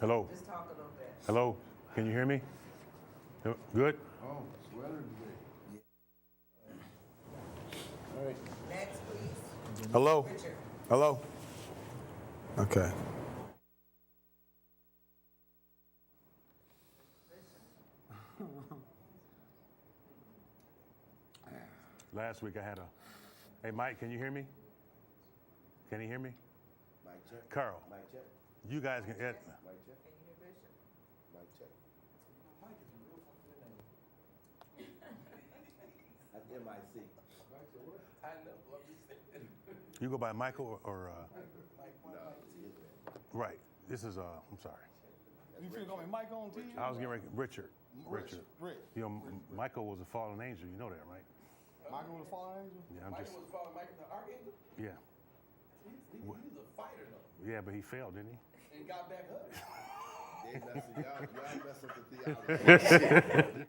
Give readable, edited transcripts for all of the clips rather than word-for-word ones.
Hello. Just talk a little bit. Hello. Can you hear me? Good? Oh, sweater today. All right. Next, please. Hello. Richard. Hello. Okay. Last week I had a. Hey, Mike, can you hear me? Can you hear me? Mic check. Carl, Mic check. you guys can. Mic check. Can you hear Bishop? Mic check. That's MIC. I know. I'm just saying. You go by Michael or right. This is I'm sorry. You feel call me Mike on TV? I was getting ready. Richard. Richard. Rick. You know, Michael was a fallen angel. You know that, right? Michael was a fallen angel? Yeah, I'm Michael just. was fallen Michael the Archangel? Yeah. He was a fighter though. Yeah, but he failed, didn't he? And got back up. They messing y'all mess up the theology.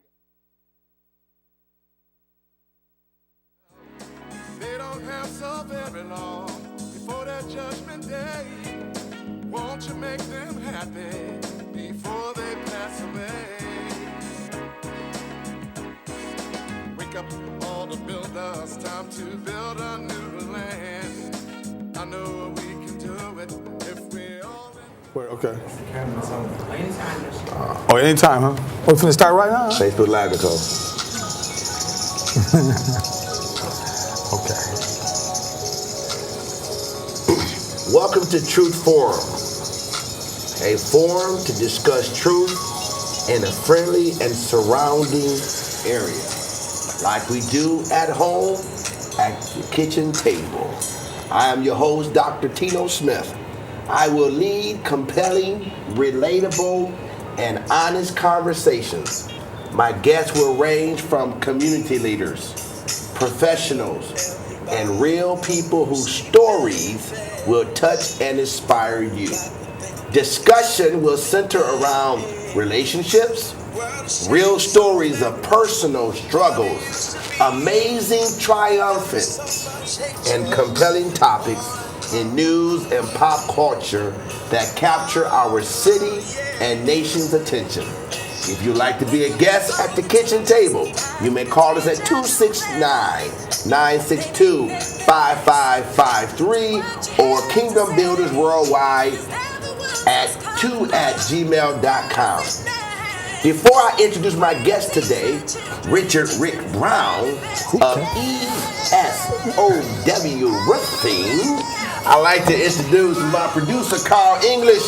They don't have so very long before that judgment day. Won't you make them happy before they pass away? Wake up all the builders, time to build a new land. I know we can do it if we all... Wait, okay. Anytime, Bishop. Oh, anytime, huh? We're finna start right now? Facebook Live, Nicole. Okay. Welcome to Truth Forum, a forum to discuss truth in a friendly and surrounding area, like we do at home at the kitchen table. I am your host, Dr. Tino Smith. I will lead compelling, relatable, and honest conversations. My guests will range from community leaders, professionals, and real people whose stories will touch and inspire you. Discussion will center around relationships, real stories of personal struggles, amazing triumphs, and compelling topics in news and pop culture that capture our city and nation's attention. If you'd like to be a guest at the kitchen table, you may call us at 269-962-5553 or Kingdom Builders Worldwide at 2@gmail.com. Before I introduce my guest today, Richard Rick Brown of ESOW Roofing, I'd like to introduce my producer, Carl English,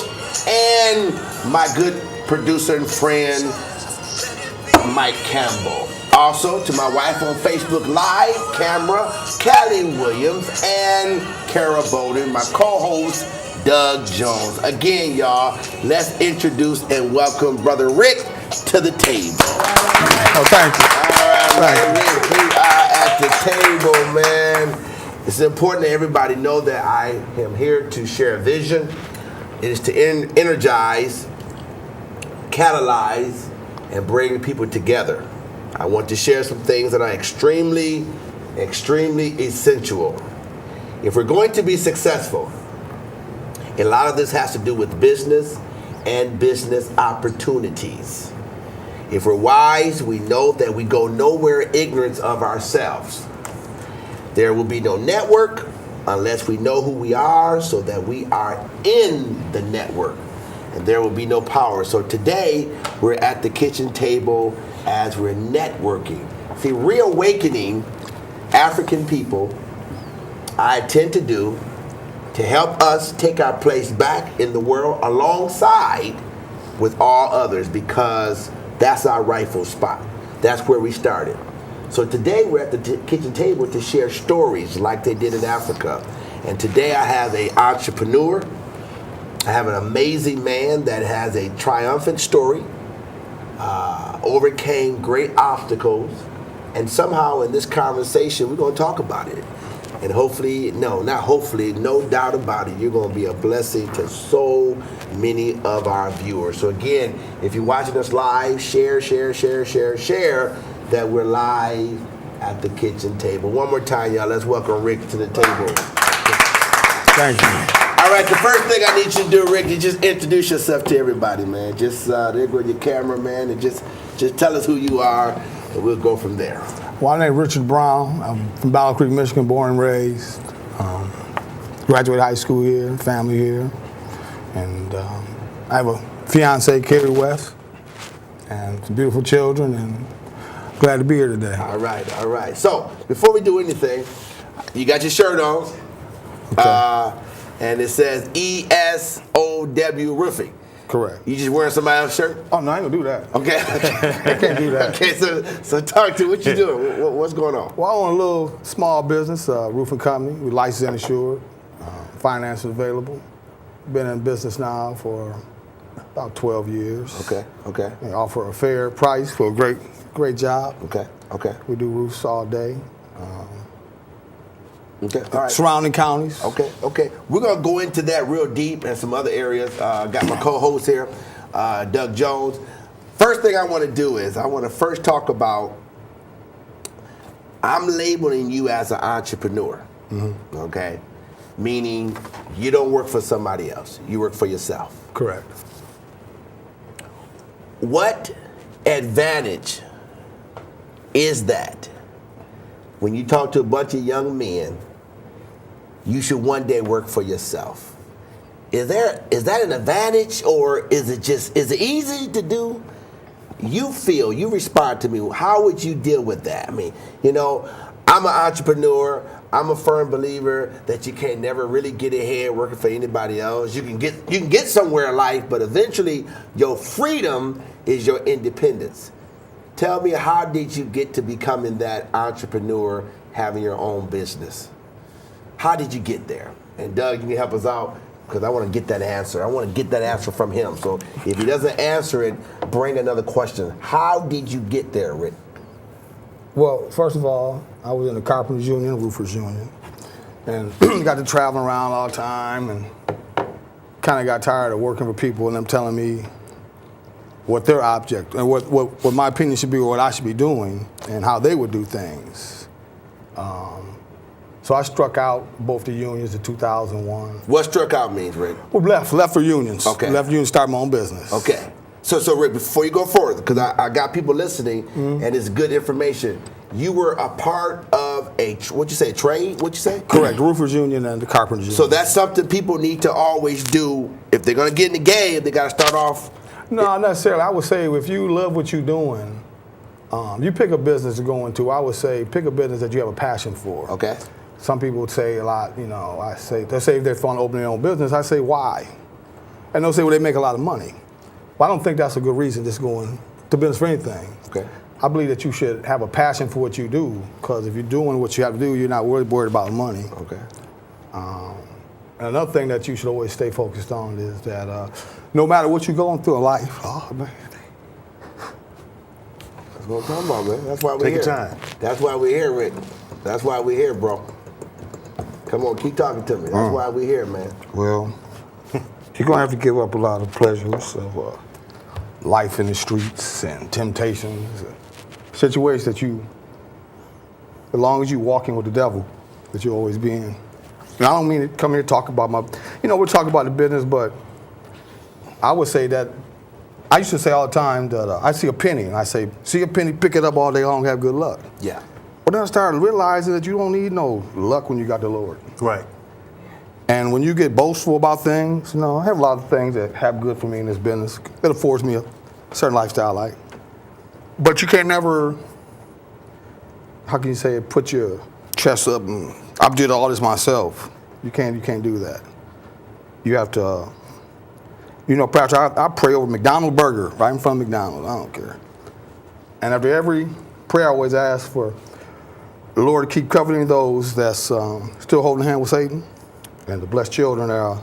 and my good producer and friend, Mike Campbell. Also, to my wife on Facebook Live camera, Callie Williams, and Kara Bowden, my co-host, Doug Jones. Again, y'all, let's introduce and welcome Brother Rick to the table. Oh, thank you. All right, Rick, we are at the table, man. It's important that everybody know that I am here to share a vision. It is to energize, catalyze, and bring people together. I want to share some things that are extremely, extremely essential. If we're going to be successful, a lot of this has to do with business and business opportunities. If we're wise, we know that we go nowhere ignorant of ourselves. There will be no network unless we know who we are so that we are in the network. And there will be no power. So today, we're at the kitchen table as we're networking. See, reawakening African people, I intend to do to help us take our place back in the world alongside with all others, because that's our rightful spot. That's where we started. So today we're at the kitchen table to share stories like they did in Africa. And today I have an entrepreneur. I have an amazing man that has a triumphant story, overcame great obstacles, and somehow in this conversation we're going to talk about it. And hopefully, no doubt about it, you're going to be a blessing to so many of our viewers. So again, if you're watching us live, share that we're live at the kitchen table. One more time, y'all, let's welcome Rick to the table. Thank you. All right, the first thing I need you to do, Rick, is just introduce yourself to everybody, man. Just there go your camera, man, and just tell us who you are, and we'll go from there. Well, my name is Richard Brown. I'm from Battle Creek, Michigan, born and raised. Graduated high school here, family here. And I have a fiance, Carrie West, and some beautiful children, and glad to be here today. All right. So, before we do anything, you got your shirt on, Okay. and it says ESOW Roofing. Correct. You just wearing somebody else's shirt? Oh, no, I ain't gonna do that. Okay. I can't do that. Okay, so talk to what you doing. What's going on? Well, I own a little small business, roofing company. We licensed and insured. Finance is available. Been in business now for about 12 years. Okay. We offer a fair price for a great job. Okay. We do roofs all day. Okay. All right. Surrounding counties. Okay. We're gonna go into that real deep and some other areas. Got my co-host here, Doug Jones. First thing I want to do is I want to first talk about. I'm labeling you as an entrepreneur. Mm-hmm. Okay, meaning you don't work for somebody else. You work for yourself. Correct. What advantage is that when you talk to a bunch of young men? You should one day work for yourself. Is that an advantage, or is it easy to do? You respond to me. How would you deal with that? I mean, I'm an entrepreneur. I'm a firm believer that you can't never really get ahead working for anybody else. You can get somewhere in life, but eventually your freedom is your independence. Tell me, how did you get to becoming that entrepreneur, having your own business? How did you get there? And Doug, you can help us out, because I want to get that answer. I want to get that answer from him. So if he doesn't answer it, bring another question. How did you get there, Rick? Well, first of all, I was in the Carpenters Union, Roofers Union, and got to traveling around all the time, and kind of got tired of working for people and them telling me what their object and what my opinion should be, or what I should be doing, and how they would do things. So I struck out both the unions in 2001. What struck out means, Rick? Well, left for unions. Okay. Left unions, start my own business. Okay. So Rick, before you go forward, because I got people listening, and it's good information. You were a part of a trade? What'd you say? Correct. The Roofers Union and the Carpenters Union. So that's something people need to always do if they're gonna get in the game. They gotta start off. No, not necessarily. I would say if you love what you're doing, you pick a business to go into. I would say pick a business that you have a passion for. Okay. Some people would say a lot, they'll say if they're fun opening their own business, I say why? And they'll say, well, they make a lot of money. Well, I don't think that's a good reason just going to business for anything. Okay. I believe that you should have a passion for what you do, because if you're doing what you have to do, you're not worried about the money. Okay. And another thing that you should always stay focused on is that no matter what you're going through in life, oh man. That's what I'm talking about, man. That's why we're Take here. your time. That's why we're here, Rick. That's why we're here, bro. Come on, keep talking to me. That's why we're here, man. Well, you're going to have to give up a lot of pleasures of life in the streets and temptations, situations that as long as you're walking with the devil, that you'll always be in. And I don't mean to come here to talk about we're talking about the business, but I would say that, I used to say all the time that I see a penny, and I say, see a penny, pick it up all day long, have good luck. Yeah. But then I started realizing that you don't need no luck when you got the Lord. Right. And when you get boastful about things, I have a lot of things that have good for me in this business. It affords me a certain lifestyle I like. But you can't never, how can you say it, put your chest up and I did all this myself. You can't do that. You have to, Pastor, I pray over McDonald's burger right in front of McDonald's. I don't care. And after every prayer, I always ask for the Lord to keep covering those that's still holding hand with Satan, and the blessed children that are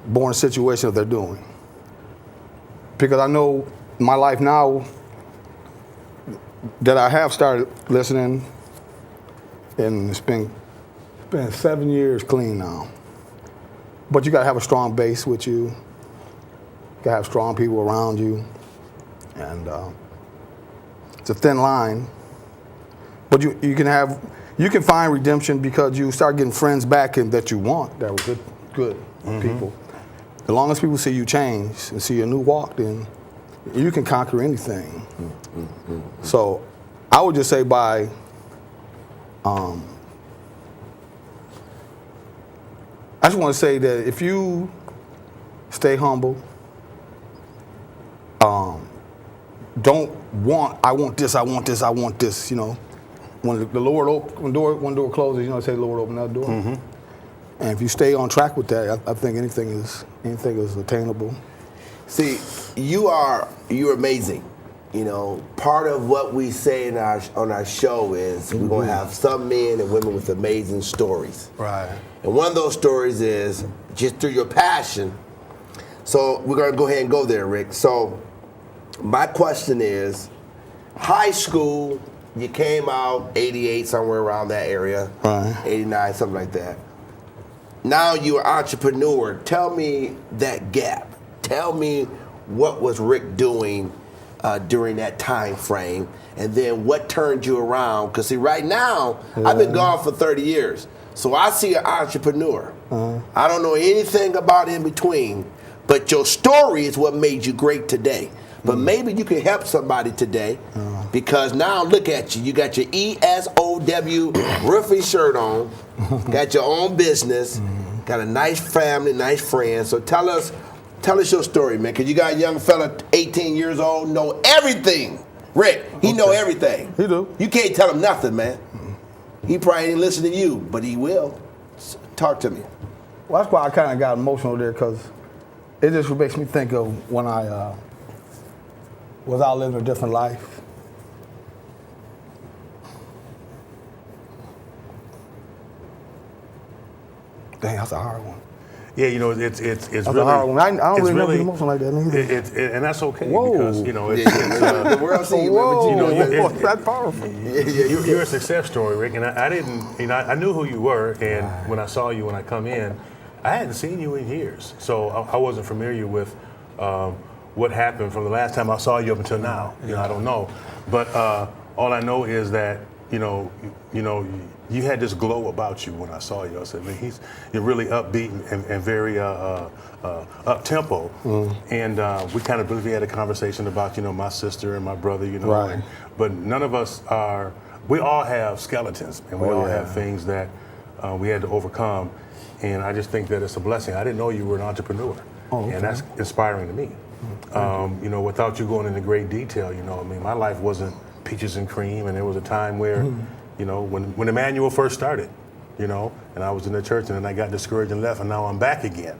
born in situations that they're doing. Because I know my life now that I have started listening, and it's been 7 years clean now. But you got to have a strong base with you. You got to have strong people around you. And it's a thin line. But you can find redemption because you start getting friends back and that you want that were good people. As long as people see you change and see a new walk, then you can conquer anything. So I would just say I just want to say that if you stay humble, don't want, I want this, you know. When the Lord when door closes, you know, say, Lord, open that door. And if you stay on track with that, I think anything is attainable. See, you're amazing. You know, part of what we say on our show is we're gonna have some men and women with amazing stories. Right. And one of those stories is just through your passion. So we're gonna go ahead and go there, Rick. So my question is, high school, you came out 88, somewhere around that area, Right. 89, something like that. Now you're an entrepreneur. Tell me that gap. Tell me what was Rick doing during that time frame, and then what turned you around? Because see, right now, I've been gone for 30 years, so I see an entrepreneur. I don't know anything about in between, but your story is what made you great today. But maybe you can help somebody today, because now look at you. You got your ESOW roofing shirt on, got your own business, got a nice family, nice friends. So tell us your story, man, because you got a young fella, 18 years old, know everything. Rick, he know everything. He do. You can't tell him nothing, man. He probably didn't listen to you, but he will. Talk to me. Well, that's why I kind of got emotional there, because it just makes me think of when I was out living a different life. Dang, that's a hard one. Yeah, you know, it's That's really a hard one. I don't it's really know emotion like that either. and that's okay. Whoa. Because you know it's, The world see you, man, but Whoa, you know, you- that's powerful. you're a success story, Rick, and I didn't, you know, I knew who you were, and when I saw you when I come in, I hadn't seen you in years, so I wasn't familiar with what happened from the last time I saw you up until now. You know, I don't know, but all I know is that you had this glow about you when I saw you. I said, man, you're really upbeat and very up tempo, and we kind of briefly had a conversation about my sister and my brother, Right. but none of us are. We all have skeletons, and we all have things that we had to overcome, and I just think that it's a blessing. I didn't know you were an entrepreneur, and that's inspiring to me. Without you going into great detail, my life wasn't peaches and cream, and there was a time where, when Emmanuel first started, and I was in the church, and then I got discouraged and left, and now I'm back again,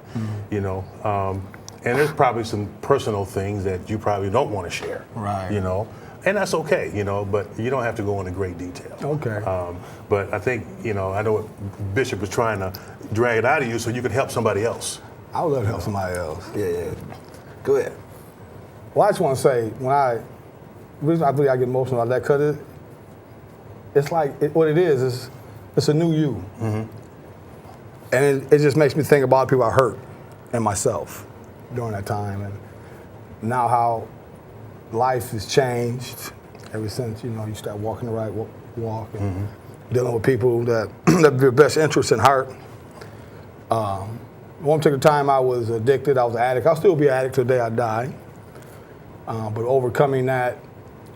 and there's probably some personal things that you probably don't want to share, Right. And that's okay, but you don't have to go into great detail. Okay. But I think, I know what Bishop was trying to drag it out of you so you could help somebody else. I would love to help somebody else. Yeah. Go ahead. Well, I just want to say, the reason I believe I get emotional about that, because it's like, what it is it's a new you. And it just makes me think about people I hurt and myself during that time. And now how life has changed ever since, you start walking the right walk and dealing with people that have your best interests in heart. One particular time I was addicted, I was an addict. I'll still be an addict till the day I die. But overcoming that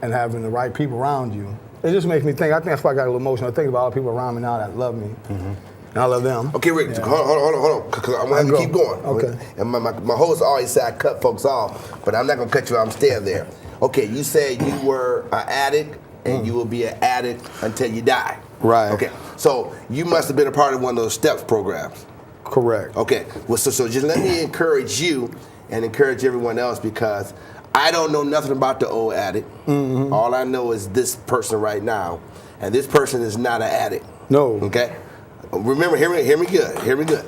and having the right people around you, it just makes me think. I think that's why I got a little emotional. I think about all the people around me now that love me, and I love them. Okay, Rick, hold on, because I'm going to keep going. Okay. And my host always say I cut folks off, but I'm not going to cut you off. I'm staying there. Okay, you said you were an addict, and you will be an addict until you die. Right. Okay, so you must have been a part of one of those STEPS programs. Correct. Okay, well, so just let me encourage you and encourage everyone else, because I don't know nothing about the old addict. All I know is this person right now, and this person is not an addict. No. Okay? Remember, hear me good.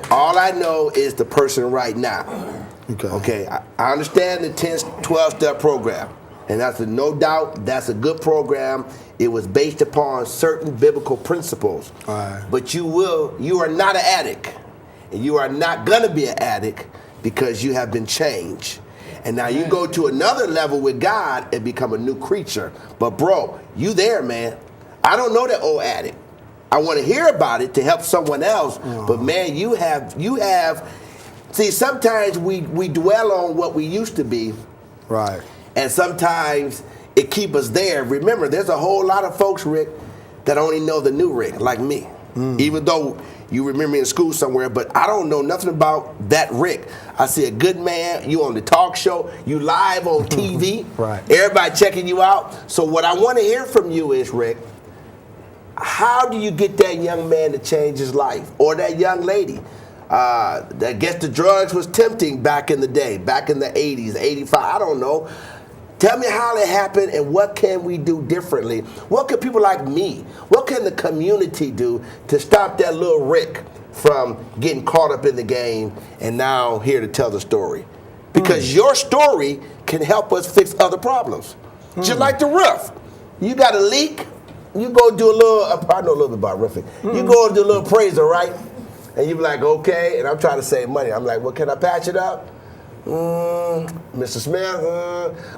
All I know is the person right now. Okay? I understand the 10, 12-step program, and no doubt that's a good program. It was based upon certain biblical principles. Right. But you are not an addict, and you are not gonna be an addict because you have been changed. And now you go to another level with God and become a new creature. But bro, you there, man. I don't know that old addict. I want to hear about it to help someone else. But man, you have. See, sometimes we dwell on what we used to be, Right. and sometimes it keep us there. Remember, there's a whole lot of folks, Rick, that only know the new Rick, like me. Even though you remember me in school somewhere, but I don't know nothing about that Rick. I see a good man, you on the talk show, you live on TV, Right. Everybody checking you out. So what I want to hear from you is, Rick, how do you get that young man to change his life, or that young lady? I guess the drugs was tempting back in the day, back in the 80s, 85, I don't know. Tell me how it happened and what can we do differently? What can people like me, what can the community do to stop that little Rick from getting caught up in the game and now here to tell the story? Because your story can help us fix other problems. Just like the roof. You got a leak, you go do a little, I know a little bit about roofing. You go and do a little appraisal, right? And you be like, okay, and I'm trying to save money. I'm like, well, can I patch it up? Mr. Smith,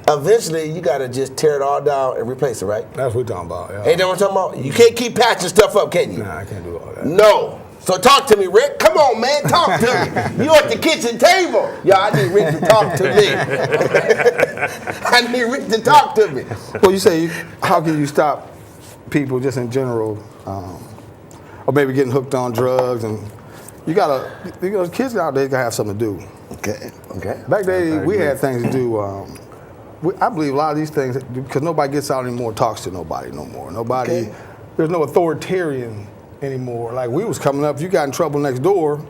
eventually you gotta just tear it all down and replace it, right? That's what we're talking about. Yeah. Ain't that what I'm talking about? You can't keep patching stuff up, can you? Nah, I can't do all that. No. So talk to me, Rick. Come on, man, talk to me. You at the kitchen table. Yeah, I need Rick to talk to me. I need Rick to talk to me. Well, you say, how can you stop people just in general, or maybe getting hooked on drugs? And kids nowadays gotta have something to do. Okay. Back then, we had things to do. I believe a lot of these things, because nobody gets out anymore and talks to nobody no more. Nobody, there's no authoritarian anymore. Like we was coming up, if you got in trouble next door,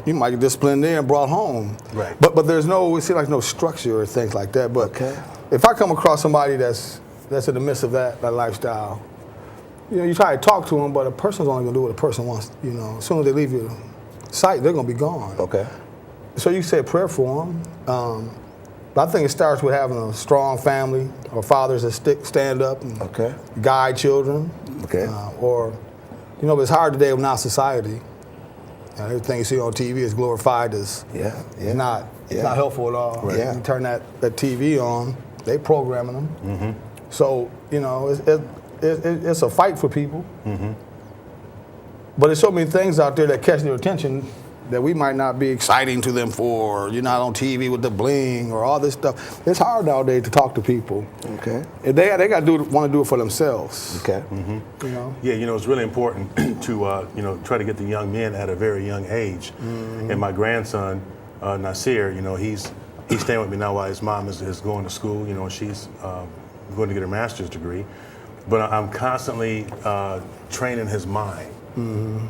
you might get disciplined there and brought home. Right. But there's no, it seems like no structure or things like that. But if I come across somebody that's in the midst of that lifestyle, you try to talk to them, but a person's only gonna do what a person wants. As soon as they leave your sight, they're gonna be gone. Okay. So you say a prayer for them. But I think it starts with having a strong family or fathers that stand up and guide children. Okay. But it's hard today in our society. Everything you see on TV is glorified as not helpful at all. Right. Yeah. You turn that TV on, they programming them. Mm-hmm. So it's a fight for people. Mm-hmm. But there's so many things out there that catch their attention that we might not be exciting to them for. You're not on TV with the bling or all this stuff. It's hard nowadays to talk to people. Okay. And they got to want to do it for themselves. Okay. Yeah, it's really important to try to get the young men at a very young age. And my grandson, Nasir, he's staying with me now while his mom is going to school. And she's going to get her master's degree. But I'm constantly training his mind.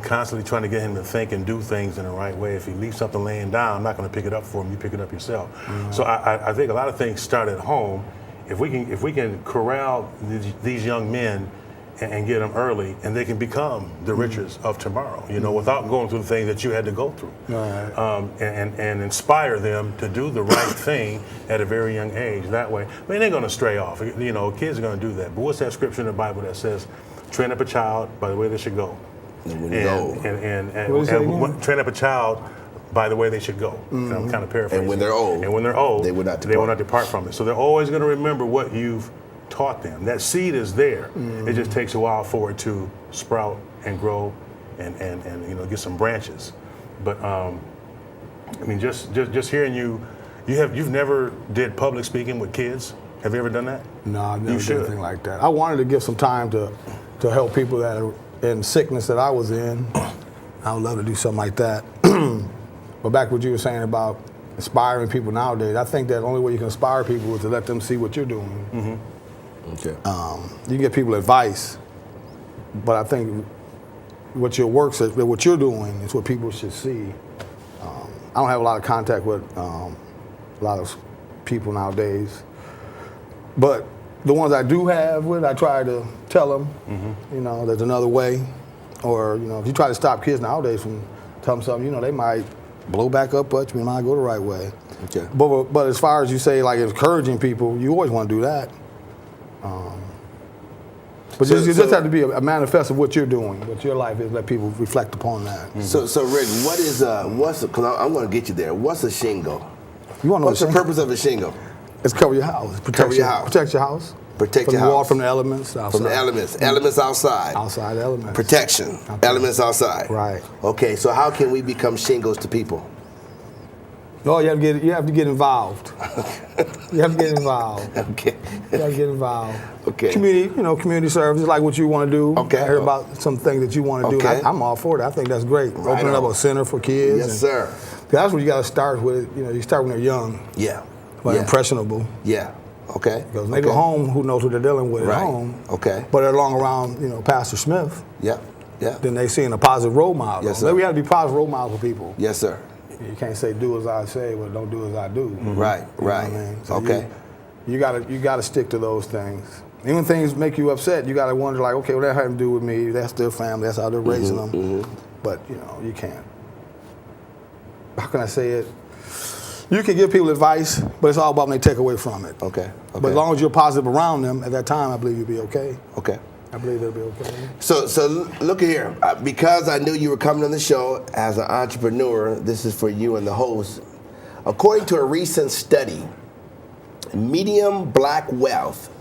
Constantly trying to get him to think and do things in the right way. If he leaves something laying down, I'm not going to pick it up for him. You pick it up yourself. So I think a lot of things start at home. If we can corral these young men and get them early, and they can become the Richards of tomorrow. Without going through the things that you had to go through, and inspire them to do the right thing at a very young age. That way, they're going to stray off. Kids are going to do that. But what's that scripture in the Bible that says, "Train up a child by the way they should go"? And train up a child by the way they should go. I'm kind of paraphrasing. And when they're old, they will not depart from it. So they're always going to remember what you've taught them. That seed is there. It just takes a while for it to sprout and grow and get some branches. But just hearing you've never did public speaking with kids. Have you ever done that? No, I've never done anything like that. I wanted to give some time to help people that are in sickness that I was in. I would love to do something like that. But back what you were saying about inspiring people nowadays, I think that the only way you can inspire people is to let them see what you're doing. Okay. You can give people advice, but I think what your work says, what you're doing is what people should see. I don't have a lot of contact with a lot of people nowadays, but the ones I do have with, I try to tell them, there's another way. Or, if you try to stop kids nowadays from telling them something, they might blow back up, but you might go the right way. Okay. But as far as you say, like encouraging people, you always want to do that. But you just have to be a manifest of what you're doing, what your life is, let people reflect upon that. So Rick, because I'm going to get you there. What's a shingle? You want to know What's the purpose of a shingle? It's cover your house. Protect your house. Protect from your the wall, house. from the elements. Outside. From the elements. Elements outside. Outside elements. Protection. Elements outside. Right. Okay, so how can we become shingles to people? No, you have to get involved. You have to get involved. Okay. You have to get involved. Okay. Community service is like what you want to do. Okay. I heard about some things that you want to Okay. do. I'm all for that. I think that's great. Right Opening up on. a center for kids. Yes, sir. That's what you got to start with. You start when they're young, Yeah. but yeah. impressionable. Yeah. Okay. Because when they go home, who knows what they're dealing with Right. at home. Okay. But they're along around, Pastor Smith. Yeah. Yeah. Then they seeing a positive role model. Yes, sir. We have to be positive role models for people. Yes, sir. You can't say do as I say, but don't do as I do. Right. You know Right. what I mean? So Okay. You gotta stick to those things. Even when things make you upset, you gotta wonder like, okay, what that had to do with me? That's their family. That's how they're raising them. But you can't. How can I say it? You can give people advice, but it's all about when they take away from it. Okay. Okay. But as long as you're positive around them at that time, I believe you'll be okay. Okay. I believe they'll be okay. So look here. Because I knew you were coming on the show as an entrepreneur, this is for you and the host. According to a recent study, median black wealth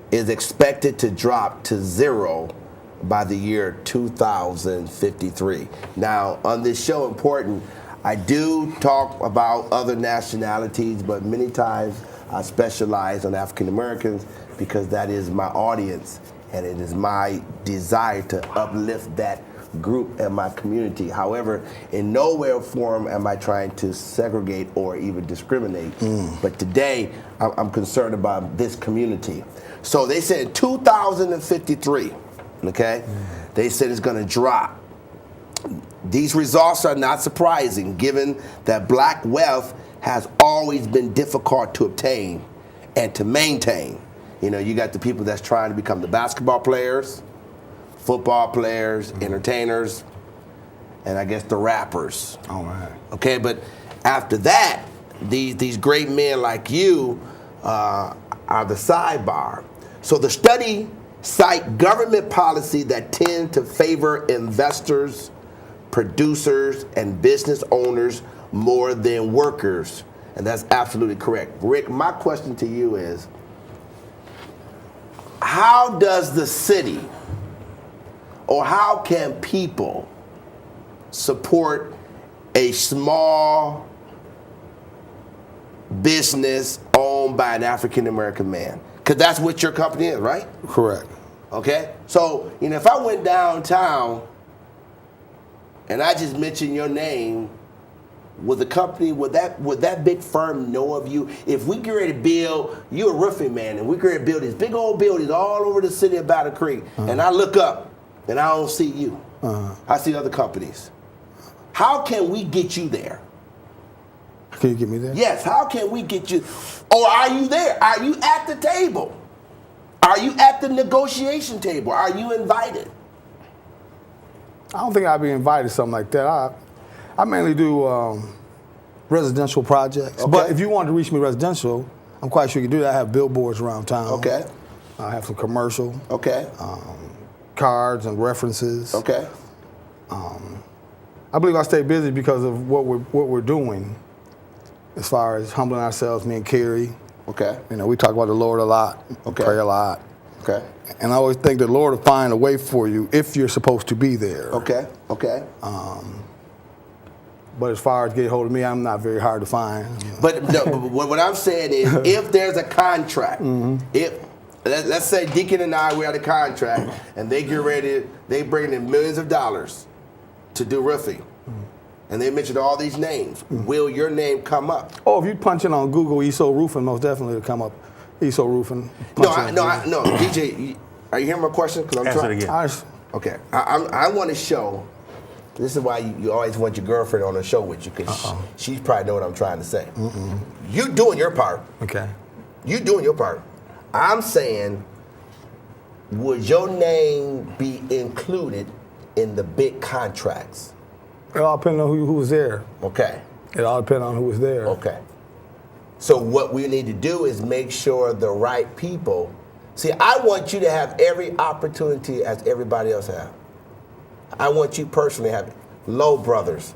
is expected to drop to zero by the year 2053. Now, on this show, important, I do talk about other nationalities, but many times I specialize on African Americans because that is my audience. And it is my desire to uplift that group and my community. However, in no way or form am I trying to segregate or even discriminate. But today, I'm concerned about this community. So they said in 2053, okay, they said it's going to drop. These results are not surprising given that black wealth has always been difficult to obtain and to maintain. You got the people that's trying to become the basketball players, football players, entertainers, and I guess the rappers. All right. Okay, but after that, these great men like you are the sidebar. So the study cite government policy that tend to favor investors, producers, and business owners more than workers. And that's absolutely correct. Rick, my question to you is, how does the city or how can people support a small business owned by an African American man? Because that's what your company is, right? Correct. Okay? So, if I went downtown and I just mentioned your name, would the company, would that big firm know of you? If we get ready to build, you're a roofing man, and we get ready to build these big old buildings all over the city of Battle Creek, and I look up and I don't see you. I see other companies. How can we get you there? Can you get me there? Yes, how can we get you? Or are you there? Are you at the table? Are you at the negotiation table? Are you invited? I don't think I'd be invited to something like that. I mainly do residential projects. Okay. But if you wanted to reach me residential, I'm quite sure you can do that. I have billboards around town. Okay. I have some commercial. Okay. Cards and references. Okay. I believe I stay busy because of what we're doing as far as humbling ourselves, me and Carrie. Okay. We talk about the Lord a lot, Okay. pray a lot. Okay. And I always think the Lord will find a way for you if you're supposed to be there. Okay. Okay. But as far as getting hold of me, I'm not very hard to find. But what I'm saying is, if there's a contract, if let's say Deacon and I we had a contract, and they get ready, they bring in millions of dollars to do roofing, and they mentioned all these names, will your name come up? Oh, if you punch in on Google ESO Roofing, most definitely it'll come up. ESO Roofing. No, DJ, are you hearing my question? Because I'm Answer trying. it again. Okay, I want to show. This is why you always want your girlfriend on the show with you, because she probably know what I'm trying to say. You doing your part. Okay. You doing your part. I'm saying, would your name be included in the big contracts? It all depends on who was there. Okay. It all depends on who was there. Okay. So what we need to do is make sure the right people. See, I want you to have every opportunity as everybody else have. I want you personally to have Low Brothers.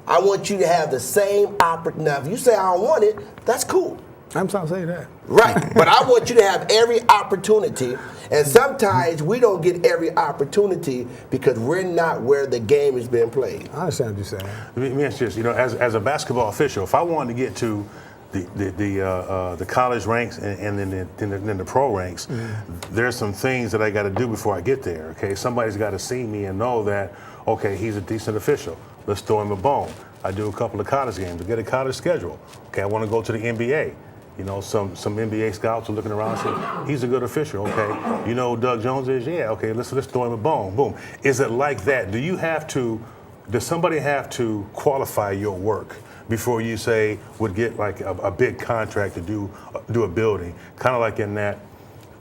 I want you to have the same opportunity. Now, if you say I don't want it, that's cool. I'm trying to say that. Right, but I want you to have every opportunity, and sometimes we don't get every opportunity because we're not where the game is being played. I understand what you're saying. Let me ask you this. As a basketball official, if I wanted to get to the college ranks and then the pro ranks, there's some things that I got to do before I get there. Okay, somebody's got to see me and know that, okay, he's a decent official. Let's throw him a bone. I do a couple of college games to get a college schedule. Okay, I want to go to the NBA. Some NBA scouts are looking around and say, he's a good official, okay. You know who Doug Jones is? Yeah, okay, let's throw him a bone. Boom. Is it like that? Does somebody have to qualify your work before you would get like a big contract to do a building? Kind of like in that,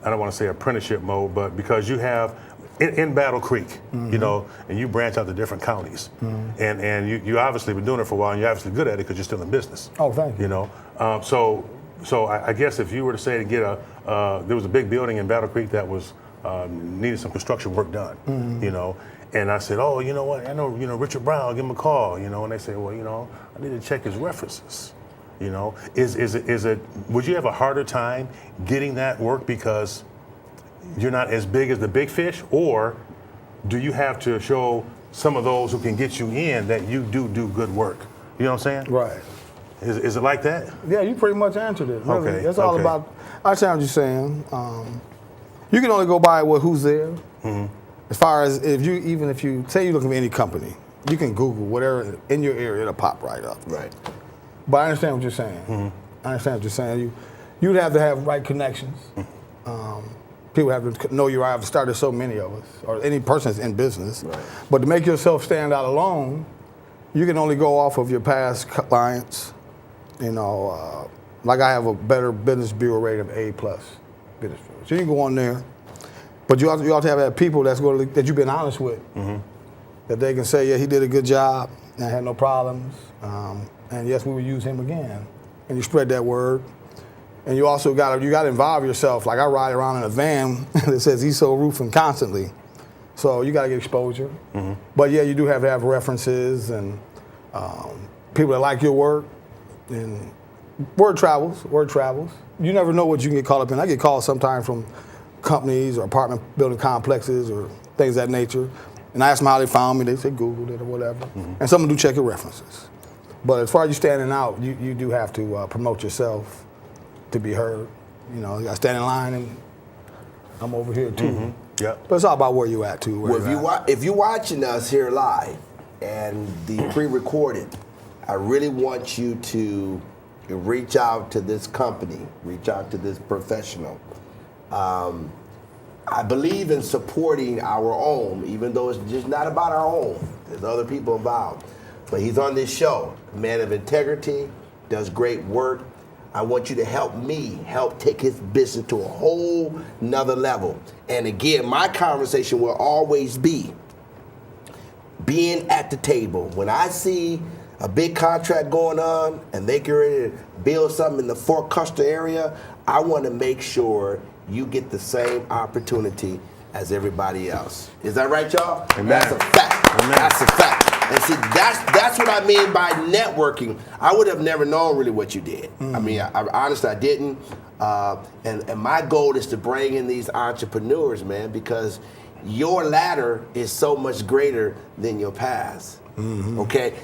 I don't want to say apprenticeship mode, but because you have, in Battle Creek, and you branch out to different counties, and you obviously been doing it for a while, and you're obviously good at it because you're still in business. Oh, thank you. So I guess if you were to say to get there was a big building in Battle Creek that was needed some construction work done, and I said, oh, you know what? I know, Richard Brown, give him a call, and they say, well, I need to check his references. Is it? Would you have a harder time getting that work because you're not as big as the big fish, or do you have to show some of those who can get you in that you do good work? You know what I'm saying? Right. Is it like that? Yeah, you pretty much answered it. Really. Okay. It's all about, I understand what you're saying. You can only go by who's there. As far as if you say you're looking for any company, you can Google whatever in your area, it'll pop right up. Right. But I understand what you're saying. I understand what you're saying. You'd have to have right connections. People have to know you. I've started so many of us, or any person that's in business. Right. But to make yourself stand out alone, you can only go off of your past clients. Like I have a better business bureau rate of A+ business bureau. So you can go on there, but you also have to have people that you've been honest with, that they can say, yeah, he did a good job, and I had no problems, and yes, we will use him again, and you spread that word. And you also got to involve yourself. Like I ride around in a van that says ESO Roofing constantly, so you got to get exposure. But yeah, you do have to have references and people that like your work. And word travels. You never know what you can get caught up in. I get calls sometimes from companies or apartment building complexes or things of that nature. And I ask them how they found me. They say Googled it or whatever. And some of them do check your references. But as far as you standing out, you do have to promote yourself to be heard. You got to stand in line and I'm over here too. Yeah. But it's all about where you at too. Well, if you're watching us here live and the pre-recorded, I really want you to reach out to this company, reach out to this professional. I believe in supporting our own, even though it's just not about our own. There's other people involved. But he's on this show, a man of integrity, does great work. I want you to help take his business to a whole nother level. And again, my conversation will always be being at the table. When I see a big contract going on and they get ready to build something in the Fort Custer area, I want to make sure you get the same opportunity as everybody else. Is that right, y'all? Amen. That's a fact. Amen. That's a fact. And see, that's what I mean by networking. I would have never known really what you did. I mean, I honestly, I didn't. And my goal is to bring in these entrepreneurs, man, because your ladder is so much greater than your past. Okay?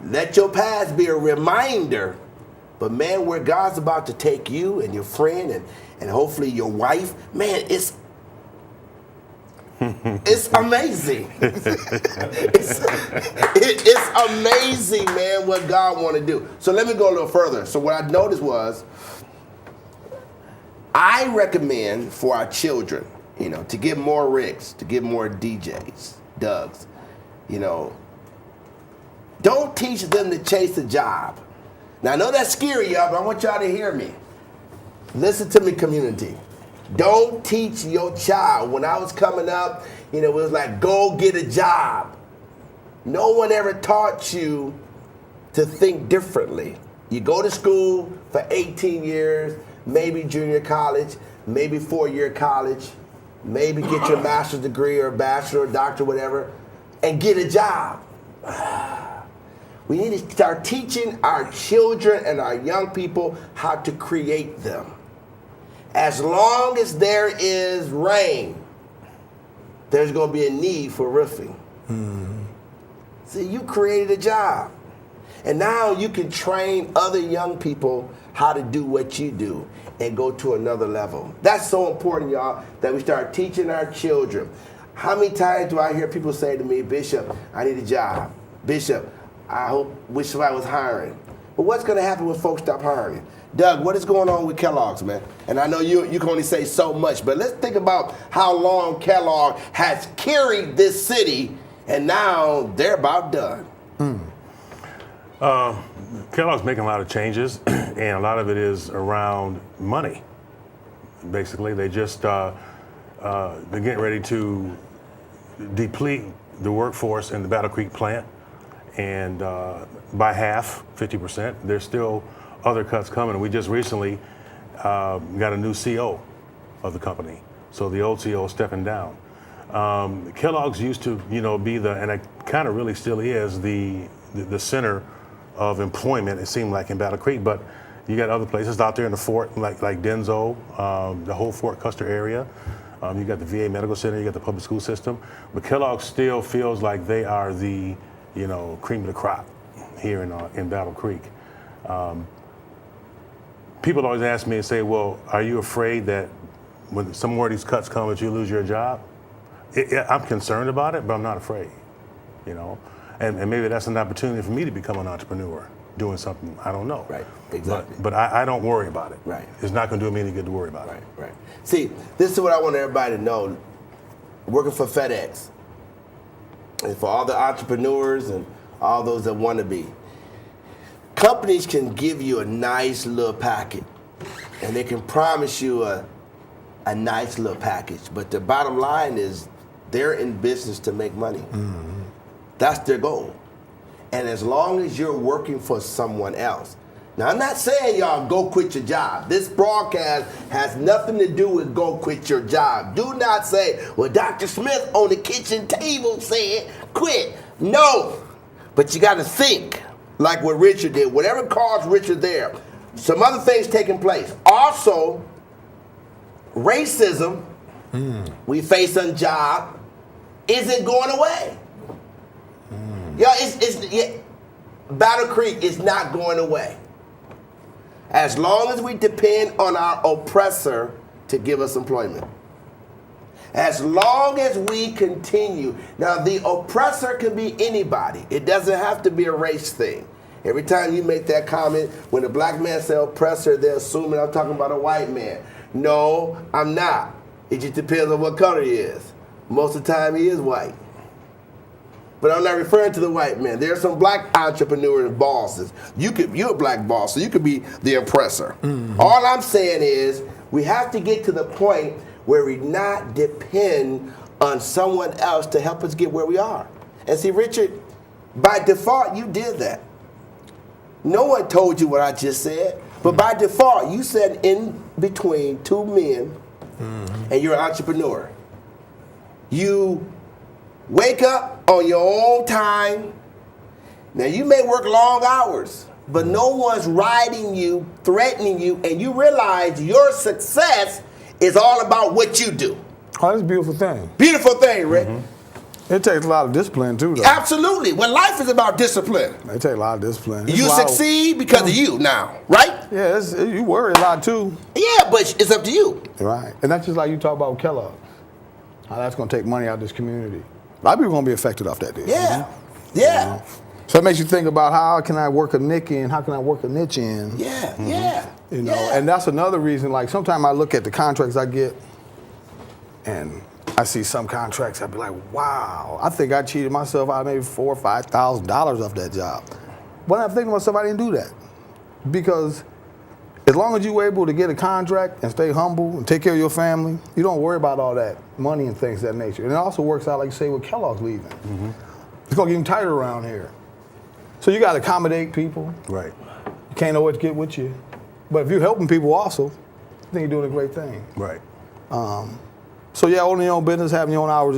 Let your past be a reminder, but man, where God's about to take you and your friend and hopefully your wife, man, it's amazing. it's amazing, man, what God want to do. So let me go a little further. So what I noticed was, I recommend for our children, to get more Ricks, to get more DJs, Dougs, don't teach them to chase a job. Now, I know that's scary, y'all, but I want y'all to hear me. Listen to me, community. Don't teach your child. When I was coming up, it was like, go get a job. No one ever taught you to think differently. You go to school for 18 years, maybe junior college, maybe 4-year college, maybe get your master's degree or bachelor or doctor, whatever, and get a job. We need to start teaching our children and our young people how to create them. As long as there is rain, there's going to be a need for roofing. See, you created a job. And now you can train other young people how to do what you do and go to another level. That's so important, y'all, that we start teaching our children. How many times do I hear people say to me, Bishop, I need a job. Bishop, wish somebody was hiring. But what's going to happen when folks stop hiring? Doug, what is going on with Kellogg's, man? And I know you can only say so much, but let's think about how long Kellogg has carried this city, and now they're about done. Kellogg's making a lot of changes, and a lot of it is around money. Basically, they just they're getting ready to deplete the workforce in the Battle Creek plant, and by half, 50%. There's still other cuts coming. We just recently got a new CO of the company, so the old CO is stepping down. Kellogg's used to, be and it kind of really still is the center of employment. It seemed like in Battle Creek, but you got other places out there in the fort, like Denzo, the whole Fort Custer area. You got the VA Medical Center, you got the public school system, but Kellogg still feels like they are the, cream of the crop here in Battle Creek. People always ask me and say, well, are you afraid that when some more of these cuts come that you lose your job? I'm concerned about it, but I'm not afraid, And maybe that's an opportunity for me to become an entrepreneur, doing something I don't know. Right, exactly. But I don't worry about it. Right. It's not going to do me any good to worry about it. Right. See, this is what I want everybody to know. Working for FedEx, and for all the entrepreneurs and all those that want to be, companies can give you a nice little package, and they can promise you a nice little package. But the bottom line is they're in business to make money. That's their goal. And as long as you're working for someone else. Now, I'm not saying y'all go quit your job. This broadcast has nothing to do with go quit your job. Do not say, well, Dr. Smith on the kitchen table said quit. No. But you got to think like what Richard did. Whatever caused Richard there. Some other things taking place. Also, racism we face on job isn't going away. Battle Creek is not going away. As long as we depend on our oppressor to give us employment. As long as we continue. Now, the oppressor can be anybody. It doesn't have to be a race thing. Every time you make that comment, when a black man says oppressor, they're assuming I'm talking about a white man. No, I'm not. It just depends on what color he is. Most of the time, he is white. But I'm not referring to the white man. There are some black entrepreneurs and bosses. You're a black boss, so you could be the oppressor. All I'm saying is we have to get to the point where we not depend on someone else to help us get where we are. And see, Richard, by default, you did that. No one told you what I just said, but by default, you said in between two men, and you're an entrepreneur. You wake up on your own time. Now, you may work long hours, but no one's riding you, threatening you, and you realize your success is all about what you do. Oh, that's a beautiful thing. Beautiful thing, Rick. It takes a lot of discipline, too, though. Absolutely. Well, life is about discipline. It takes a lot of discipline. You succeed because of you now, right? Yeah, you worry a lot, too. Yeah, but it's up to you. Right. And that's just like you talk about Kellogg. How that's going to take money out of this community. A lot of people are going to be affected off that deal. Yeah. Yeah. So it makes you think about how can I work a nick in, how can I work a niche in? Yeah. And that's another reason, like sometimes I look at the contracts I get and I see some contracts, I'd be like, wow, I think I cheated myself out of maybe $4,000 or $5,000 off that job. But I'm thinking to myself, I didn't do that. Because as long as you were able to get a contract and stay humble and take care of your family, you don't worry about all that money and things of that nature. And it also works out, like you say, with Kellogg's leaving. It's going to get even tighter around here. So you got to accommodate people. Right. You can't always get with you. But if you're helping people also, I think you're doing a great thing. Right. So yeah, owning your own business, having your own hours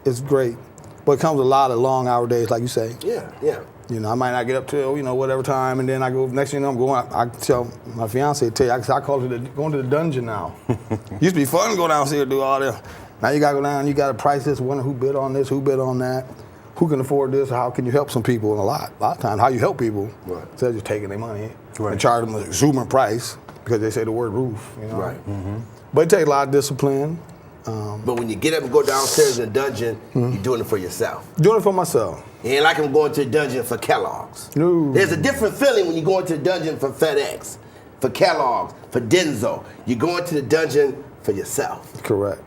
is great. But it comes with a lot of long hour days, like you say. Yeah, yeah. You know, I might not get up till, you know, whatever time, and then I go, next thing you know, I'm going, I tell my fiance, I call it going to the dungeon now. Used to be fun to go downstairs and do all that. Now you got to go down, you got to price this, wonder who bid on this, who bid on that, who can afford this, how can you help some people, and a lot of times, how you help people, instead of just taking their money and charge them an exuberant price because they say the word roof, you know. Right. But it takes a lot of discipline. But when you get up and go downstairs in the dungeon, you're doing it for yourself. Doing it for myself. It ain't like I'm going to the dungeon for Kellogg's. No. There's a different feeling when you go into the dungeon for FedEx, for Kellogg's, for Denso. You're going to the dungeon for yourself. Correct.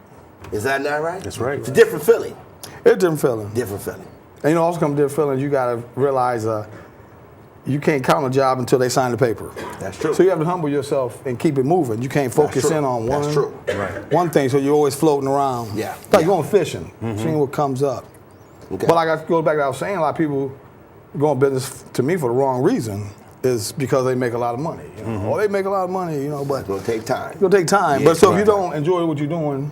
Is that not right? That's right. It's a different feeling. It's a different feeling. Different feeling. And you know, also comes different feelings. You got to realize you can't count a job until they sign the paper. That's true. So you have to humble yourself and keep it moving. You can't focus in on one thing. So you're always floating around. Yeah. It's like going fishing, seeing what comes up. Okay. But like I go back to what I was saying, a lot of people go in business to me for the wrong reason. Is because they make a lot of money. You know? Or they make a lot of money, you know, but It's going to take time. it's gonna take time. Yeah, but so if right. you don't enjoy what you're doing,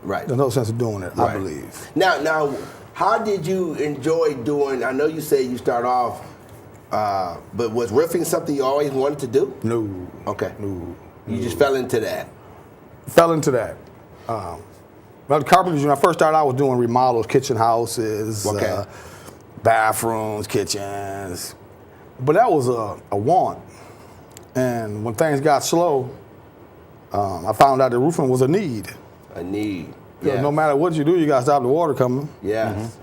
Right. there's no sense of doing it, Right. I believe. Now, how did you enjoy doing, I know you said you start off, but was riffing something you always wanted to do? No. Okay. No. You just fell into that. Fell into that. Well, the carpenters, when I first started, I was doing remodels, kitchen houses, Okay. bathrooms, kitchens. But that was a want. And when things got slow, I found out that roofing was a need. A need. Because Yeah. no matter what you do, you got to stop the water coming. Yes.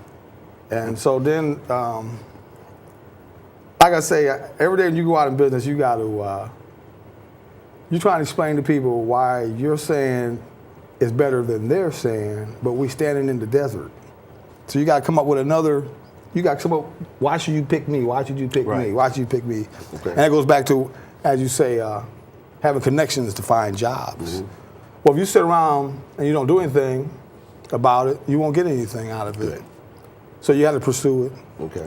And so then, like I say, every day when you go out in business, you got to, you're trying to explain to people why you're saying is better than they're saying, but we standing in the desert. So you got to come up with another, you got to come up, why should you pick me? Why should you pick me? Why should you pick me? Okay. And that goes back to, as you say, having connections to find jobs. Well, if you sit around and you don't do anything about it, you won't get anything out of it. Good. So you got to pursue it. Okay.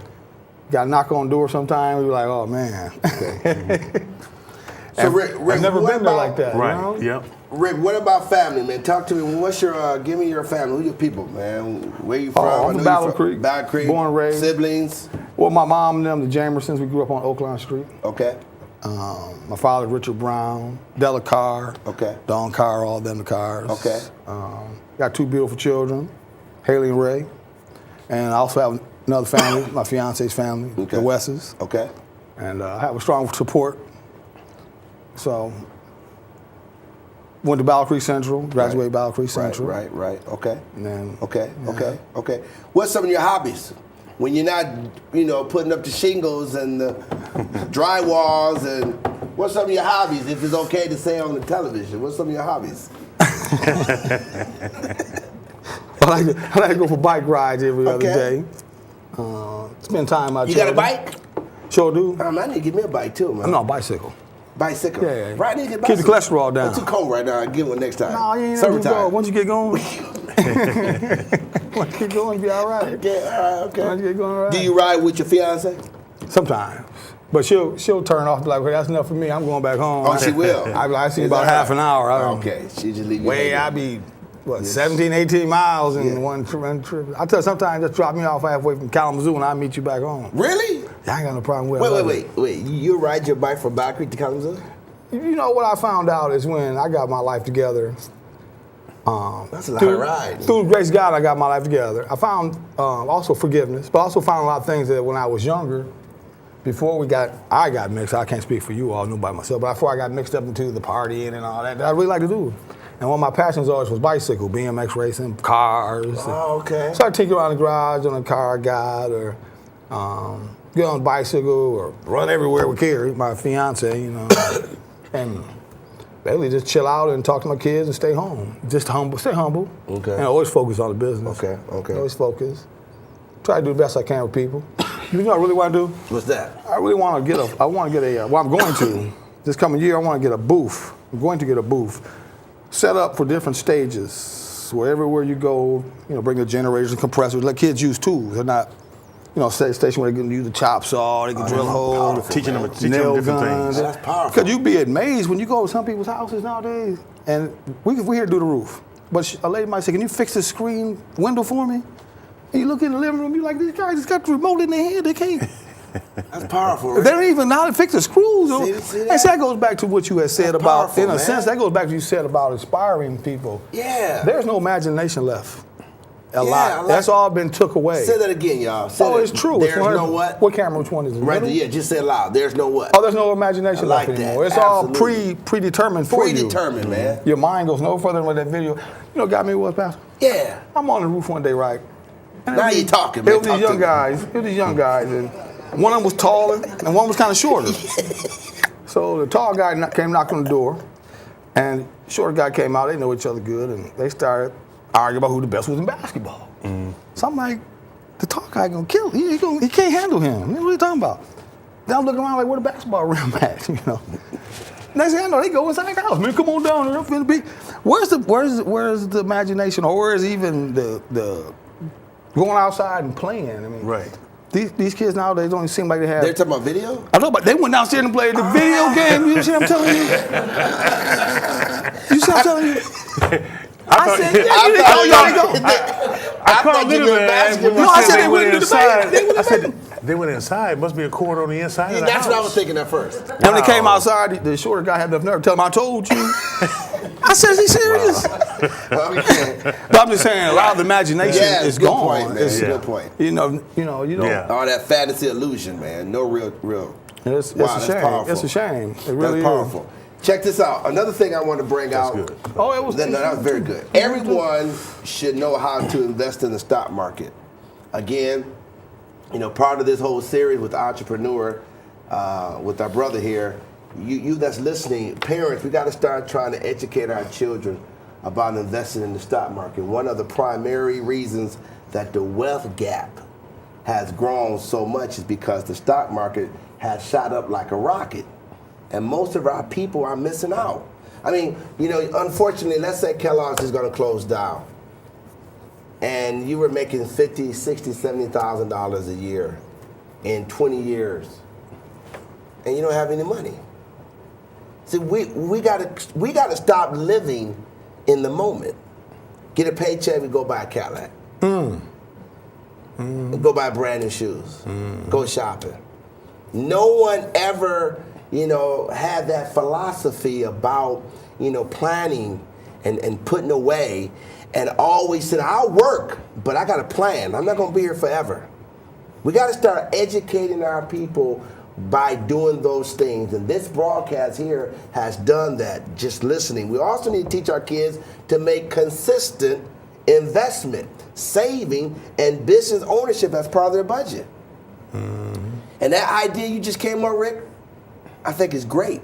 Got to knock on doors sometimes. You're like, oh man. So Rick, I've never what been there about- like that. Right. You know? Yep. Rick, what about family, man? Talk to me. What's your? Give me your family. Who your people, man? Where you from? I'm I from know Battle you Creek. Battle Creek. Born and raised. Siblings. Well, my mom and them, the Jamersons, we grew up on Oakland Street. Okay. My father, Richard Brown, Della Carr, Okay. Don Carr, all them the Carrs. Okay. Got two beautiful children, Haley and Ray. And I also have another family, my fiance's family, Okay. the Wesses. Okay. And I have a strong support. So, went to Battle Creek Central, graduated Battle Creek Central. Right. Okay. And then, Okay. What's some of your hobbies? When you're not, putting up the shingles and the drywalls, and what's some of your hobbies? If it's okay to say on the television, what's some of your hobbies? I like to go for bike rides every other Okay. day. Spend time out. You got a bike? Sure do. I need to get me a bike too, man. I'm not a bicycle. Bicycle. Yeah. Right, I need to get Keep the bicycle. cholesterol down. It's too cold right now. I'll get one next time. No, you ain't never do Summertime. Once you get going, once you get going, you'll be all right. Okay, all right, okay. Once you get going, all right. Do you ride with your fiance? Sometimes. But she'll turn off, be like, well, that's enough for me. I'm going back home. Oh, she will. I see Is about that half right? an hour. Okay, she just leave you Way, hanging. I be, 17, 18 miles in Yeah. one trip. I tell you, sometimes just drop me off halfway from Kalamazoo and I'll meet you back home. Really? I ain't got no problem with it. Wait. You ride your bike from Battle Creek to Kalamazoo? You know what I found out is when I got my life together. That's a lot of ride. Through the grace of God, I got my life together. I found also forgiveness, but also found a lot of things that when I was younger, before I got mixed. I can't speak for you all, knew by myself, but before I got mixed up into the partying and all that I really like to do. And one of my passions always was bicycle, BMX racing, cars. Oh, okay. So I take around the garage on a car I got, or get on a bicycle, or run everywhere with Carrie, my fiance, and basically just chill out and talk to my kids and stay home. Just stay humble. Okay. And always focus on the business. Okay. Always focus. Try to do the best I can with people. You know what I really want to do? What's that? I really want to get I'm going to, this coming year, I want to get a booth. I'm going to get a booth set up for different stages. Where everywhere you go, bring the generators and compressors, let kids use tools. They're not, station where they can use the chop saw, they can drill holes, Teaching them nail different guns. things. That's powerful. Because you'd be amazed when you go to some people's houses nowadays, and we're here to do the roof. But a lady might say, can you fix this screen window for me? And you look in the living room, you're like, these guys just got the remote in their head. They can't. That's powerful. They don't even know how to fix the screws. See that? And so that goes back to what you had said That's about, powerful, in a man. sense, that goes back to what you said about inspiring people. Yeah. There's no imagination left. A I lot. like- That's all been took away. Say that again, y'all. Say Oh, that. it's true. There's It's one- no what? What camera? Which one is it? Right Middle? there, yeah, just say it loud. There's no what? Oh, there's no imagination I like left that. anymore. It's Absolutely. all predetermined for you. Predetermined, man. Your mind goes no further than what that video. You know what got me was, Pastor? Yeah. I'm on the roof one day, right? And Now it was you these- talking, man. It was Talk these to young me. guys. It was these young guys, and one of them was taller, and one was kind of shorter. So the tall guy came knocking on the door, and the shorter guy came out. They know each other good, and they started arguing about who the best was in basketball. So I'm like, the tall guy gonna kill him. He can't handle him. What are you talking about? Then I'm looking around like, where the basketball rim at? You know. Next thing I know, they go inside the house. Man, come on down here. I'm finna be. Where's the imagination, or where's even the going outside and playing? I mean, Right. These kids nowadays don't even seem like they have. They're talking about video? I know, but they went downstairs and played the video game. You see what I'm telling you? You see what I'm telling you? I said, yeah, you didn't know y'all go. I called thought you Little were Man. basketball. when No, I you said they they went went to the inside. bank. They went to I the said they went inside. Must be a cord on the inside of the That's house. what I was thinking at first. When they came outside, the shorter guy had enough nerve to tell him, I told you. I said, is he serious? Okay. But I'm just saying, a lot of the imagination Yeah, is good gone. point, man. It's- Good point. You know, you don't. Yeah. All that fantasy illusion, man. No real. It's Wow, a that's shame. powerful. It's a shame. It really That's powerful. Check this out. Another thing I want to bring out. good. Oh, it was. No, that was very good. Everyone should know how to invest in the stock market. Again, part of this whole series with the entrepreneur, with our brother here, you that's listening, parents, we got to start trying to educate our children about investing in the stock market. One of the primary reasons that the wealth gap has grown so much is because the stock market has shot up like a rocket. And most of our people are missing out. I mean, unfortunately, let's say Kellogg's is going to close down. And you were making $50,000, $60,000, $70,000 a year in 20 years. And you don't have any money. See, we gotta stop living in the moment. Get a paycheck, we go buy a Cadillac. Go buy brand new shoes. Go shopping. No one ever, had that philosophy about, planning and putting away, and always said, I'll work, but I got a plan. I'm not gonna be here forever. We gotta start educating our people by doing those things. And this broadcast here has done that, just listening. We also need to teach our kids to make consistent investment, saving, and business ownership as part of their budget. And that idea you just came up, Rick, I think is great.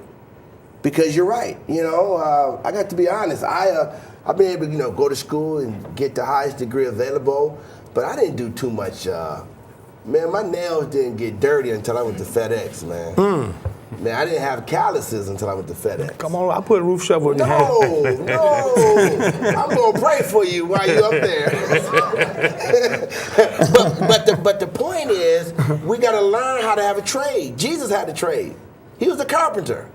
Because you're right. I got to be honest. I've been able to, go to school and get the highest degree available, but I didn't do too much. Man, my nails didn't get dirty until I went to FedEx, man. Man, I didn't have calluses until I went to FedEx. Come on, I put a roof shovel in your hand. No. I'm gonna pray for you while you're up there. but the point is, we gotta learn how to have a trade. Jesus had a trade. He was a carpenter.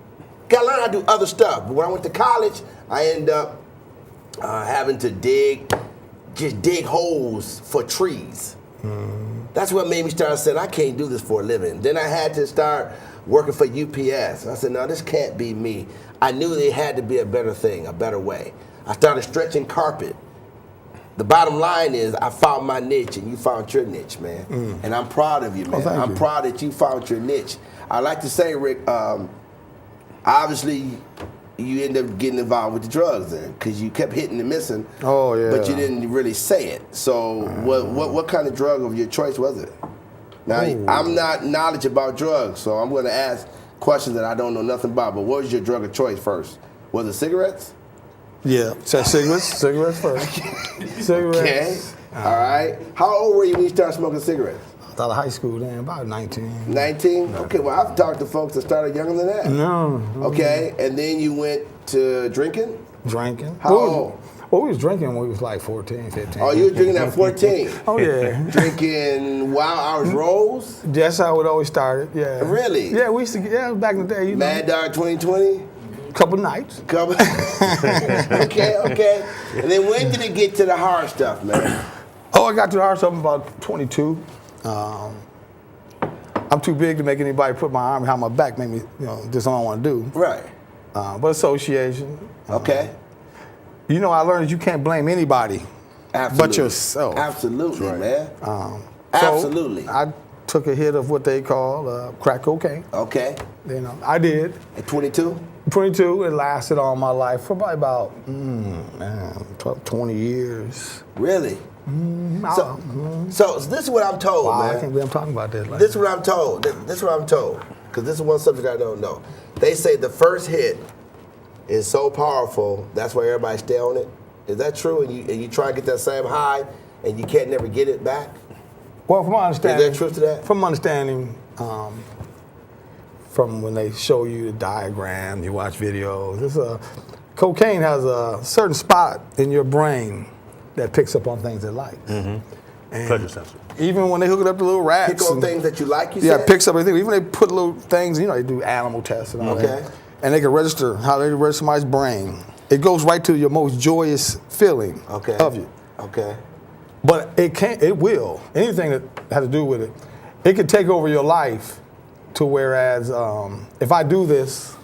Gotta learn how to do other stuff. But when I went to college, I ended up having to dig holes for trees. That's what made me start saying, I can't do this for a living. Then I had to start working for UPS. I said, no, this can't be me. I knew there had to be a better thing, a better way. I started stretching carpet. The bottom line is I found my niche and you found your niche, man. And I'm proud of you, man. thank I'm you. proud that you found your niche. I like to say, Rick, obviously you end up getting involved with the drugs then because you kept hitting and missing. Oh, yeah. But you didn't really say it. So what kind of drug of your choice was it? Now, I'm not knowledgeable about drugs, so I'm going to ask questions that I don't know nothing about. But what was your drug of choice first? Was it cigarettes? Yeah, so cigarettes first. Cigarettes. Okay. All right. How old were you when you started smoking cigarettes? Out of high school then, about 19. 19? Okay, well, I've talked to folks that started younger than that. No. Okay, and then you went to drinking? Drinking. How old? Well, we was drinking when we was like 14, 15. Oh, you were drinking at 14? Oh, yeah. Drinking Wild Hours Rolls? That's how it always started, yeah. Really? Yeah, we used to, it was back in the day, Mad Dog 2020? couple nights. Okay. And then when did it get to the hard stuff, man? Oh, I got to the hard stuff about 22. I'm too big to make anybody put my arm behind my back, make me, just don't want to do. Right. But association. Okay. I learned that you can't blame anybody Absolutely. but yourself. Absolutely, Right. man. So Absolutely. I took a hit of what they call crack cocaine. Okay. I did. At 22? 22, it lasted all my life for probably about 20 years. Really? So this is what I'm told, Wow, man. I can't believe I'm talking about this. This is what I'm told. This is what I'm told. Because this is one subject I don't know. They say the first hit is so powerful, that's why everybody stay on it. Is that true? And you try to get that same high, and you can't never get it back? Well, from my understanding, Is there truth to that? From my understanding, from when they show you the diagram, you watch videos, cocaine has a certain spot in your brain that picks up on things it likes. And Pleasure sensor. even when they hook it up to little rats. Pick on and- things that you like, you Yeah, said? it picks up everything. Even they put little things, they do animal tests and all Okay. that. And they can register how they register somebody's brain. It goes right to your most joyous feeling Okay. of you. Okay. But it will. Anything that has to do with it, it can take over your life to whereas if I do this,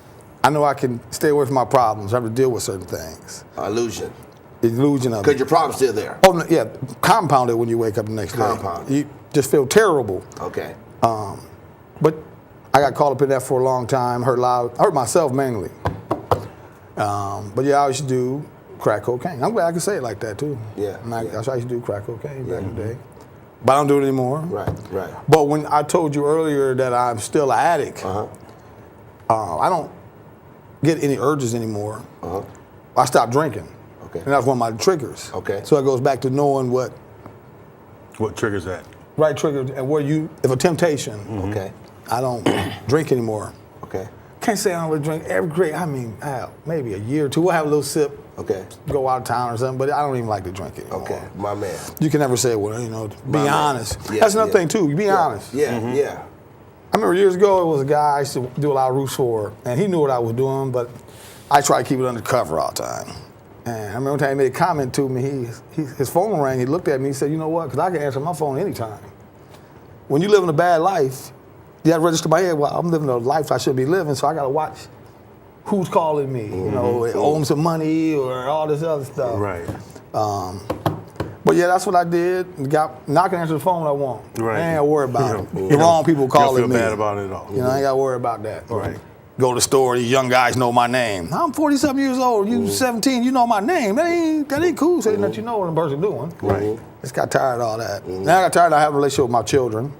I know I can stay away from my problems. I have to deal with certain things. Illusion. Illusion of Because it. your problem's still there. Oh, no, yeah, compounded when you wake up the next day. Compounded. You just feel terrible. Okay. But I got caught up in that for a long time. Hurt myself mainly. But yeah, I used to do crack cocaine. I'm glad I can say it like that too. Yeah, And I yeah. used to do crack cocaine back in the day. But I don't do it anymore. Right, right. But when I told you earlier that I'm still an addict, Uh-huh. I don't get any urges anymore. Uh-huh. I stopped drinking. Okay. And that's one of my triggers. Okay. So it goes back to knowing what What triggers that? right triggers and if a temptation, Okay. I don't drink anymore. Okay. Can't say I don't really drink every great. I mean, maybe a year or two. We'll have a little sip, Okay. go out of town or something, but I don't even like to drink anymore. Okay. My man. You can never say, well, be man. honest. Yeah, That's another yeah. thing too. You be honest. Yeah, yeah. I remember years ago, it was a guy I used to do a lot of roofs for, and he knew what I was doing, but I try to keep it undercover all the time. And I remember one time he made a comment to me. His phone rang. He looked at me. He said, "You know what? Because I can answer my phone anytime. When you living a bad life, you got to register my head. Well, I'm living a life I should be living, so I got to watch who's calling me. Owe them some money or all this other stuff. Right. But yeah, that's what I did. Now I can answer the phone when I want. Right. I ain't got to worry about it. You The wrong people You don't calling feel me. bad about it at all. I ain't got to worry about that. Or Right. go to the store, these young guys know my name. I'm 40-something years old. You 17, you know my name. That ain't cool saying that you know what a person doing. Right. Just got tired of all that. Now I got tired of having a relationship with my children.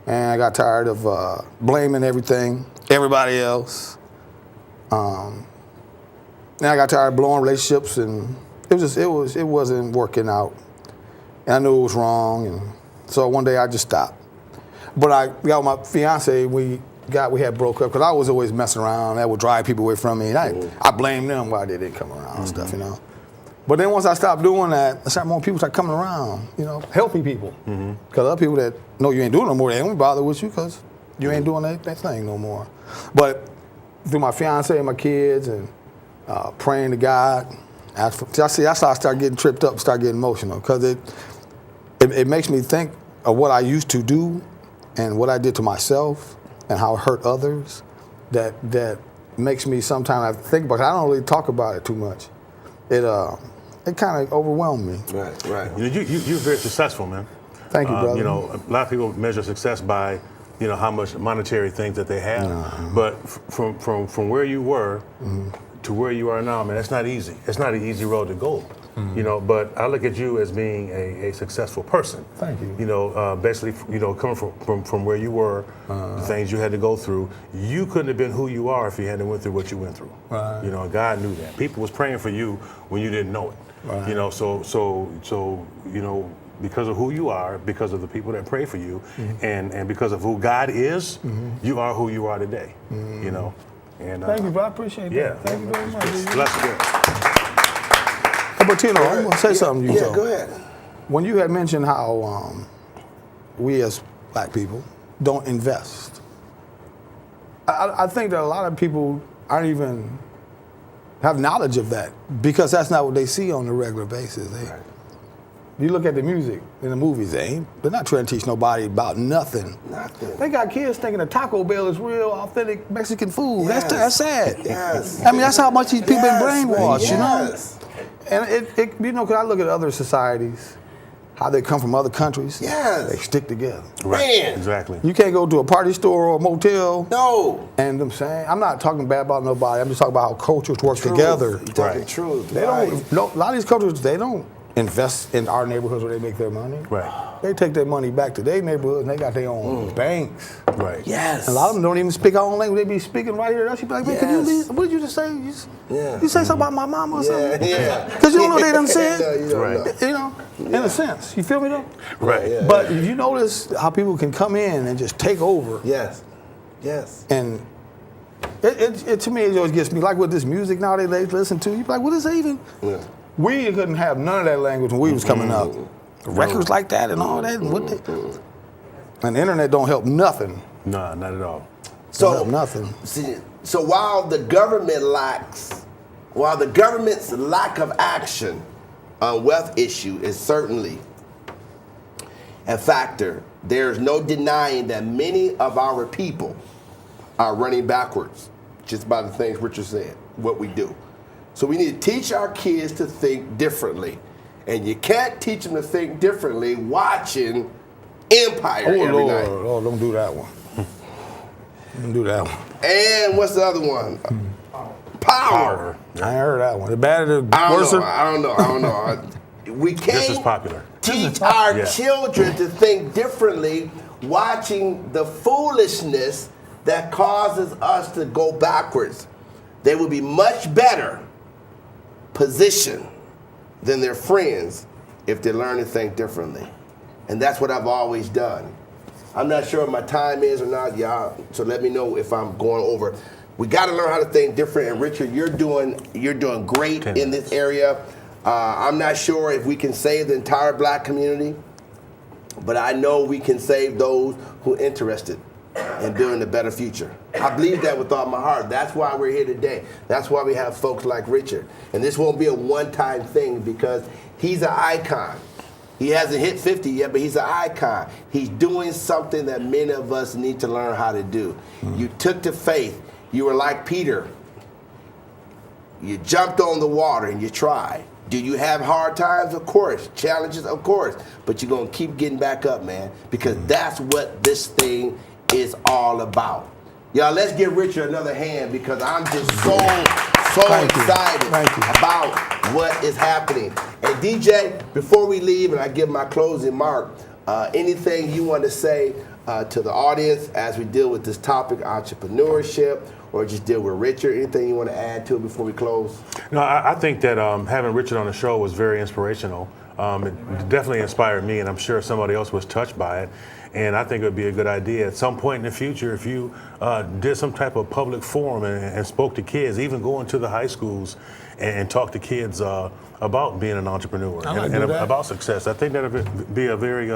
And I got tired of blaming everybody else. Now I got tired of blowing relationships, and it wasn't working out. And I knew it was wrong, and so one day I just stopped. But I got with my fiance, we had broke up because I was always messing around. That would drive people away from me. And I blamed them why they didn't come around and stuff, But then once I stopped doing that, more people started coming around, healthy people. Because other people that know you ain't doing no more, they don't bother with you because you ain't doing that thing no more. But through my fiance and my kids and praying to God, that's how I start getting tripped up, start getting emotional, because it makes me think of what I used to do and what I did to myself and how it hurt others. That makes me sometimes think about it. I don't really talk about it too much. It kind of overwhelmed me. Right, right. You're very successful, man. Thank you, brother. A lot of people measure success by, how much monetary things that they have. But from where you were to where you are now, man, it's not easy. It's not an easy road to go. But I look at you as being a successful person. Thank you. Basically, coming from where you were, the things you had to go through, you couldn't have been who you are if you hadn't went through what you went through. Right. God knew that. People was praying for you when you didn't know it. Right. So because of who you are, because of the people that pray for you, and because of who God is, you are who you are today. And Thank you, bro. I appreciate that. Yeah. Thank you very much. Bless you. But Tino, I'm gonna say something to you. Yeah, though. go ahead. When you had mentioned how we as black people don't invest, I think that a lot of people aren't even have knowledge of that because that's not what they see on a regular basis. You look at the music in the movies, they're not trying to teach nobody about nothing. Nothing. They got kids thinking that Taco Bell is real, authentic Mexican food. Yes. That's sad. Yes. I mean, that's how much these people been brainwashed, Yes. you know? And because I look at other societies, how they come from other countries, Yes. they stick together. Right. Man. Exactly. You can't go to a party store or a motel. No. And I'm saying, I'm not talking bad about nobody. I'm just talking about how cultures work together. You're talking Right. truth. They don't. No, a lot of these cultures, they don't invest in our neighborhoods where they make their money. Right. They take their money back to their neighborhoods and they got their own banks. Right. Yes. And a lot of them don't even speak our own language. They be speaking right here. That's you be like, man, can you Yes. leave? What did you just say? You say something about my mama or something? Yeah. Because you don't know what they done said. No, you don't Right. know. You know, in a sense. You feel me though? Right. Yeah. But if you notice how people can come in and just take over, Yes. Yes. and it to me, it always gets me, like with this music now they listen to, you be like, what is that even? Yeah. We couldn't have none of that language when we was coming up. Records like that and all that. And the internet don't help nothing. Nah, not at all. Don't help nothing. See, so while the government's lack of action on wealth issue is certainly a factor, there's no denying that many of our people are running backwards just by the things Richard said, what we do. So we need to teach our kids to think differently. And you can't teach them to think differently watching Empire every night. Oh, don't do that one. Don't do that one. And what's the other one? Power. I ain't heard that one. The better, the I don't worse. know. I don't know. We This is can't popular. teach our Yeah. children to think differently watching the foolishness that causes us to go backwards. They will be much better positioned than their friends if they learn to think differently. And that's what I've always done. I'm not sure if my time is or not, y'all, so let me know if I'm going over. We got to learn how to think different. And Richard, you're doing great 10 in this area. I'm not sure if we can save the entire black community, but I know we can save those who are interested in building a better future. I believe that with all my heart. That's why we're here today. That's why we have folks like Richard. And this won't be a one-time thing because he's an icon. He hasn't hit 50 yet, but he's an icon. He's doing something that many of us need to learn how to do. You took to faith. You were like Peter. You jumped on the water and you tried. Do you have hard times? Of course. Challenges? Of course. But you're going to keep getting back up, man, because that's what this thing is all about. Y'all, let's give Richard another hand because I'm just so Thank you. excited Thank you. about what is happening. And DJ, before we leave and I give my closing mark, anything you want to say to the audience as we deal with this topic, entrepreneurship, or just deal with Richard? Anything you want to add to it before we close? No, I think that having Richard on the show was very inspirational. It definitely inspired me, and I'm sure somebody else was touched by it. And I think it would be a good idea at some point in the future if you did some type of public forum and spoke to kids, even go into the high schools and talk to kids about being an entrepreneur and about success. I think that would be a very,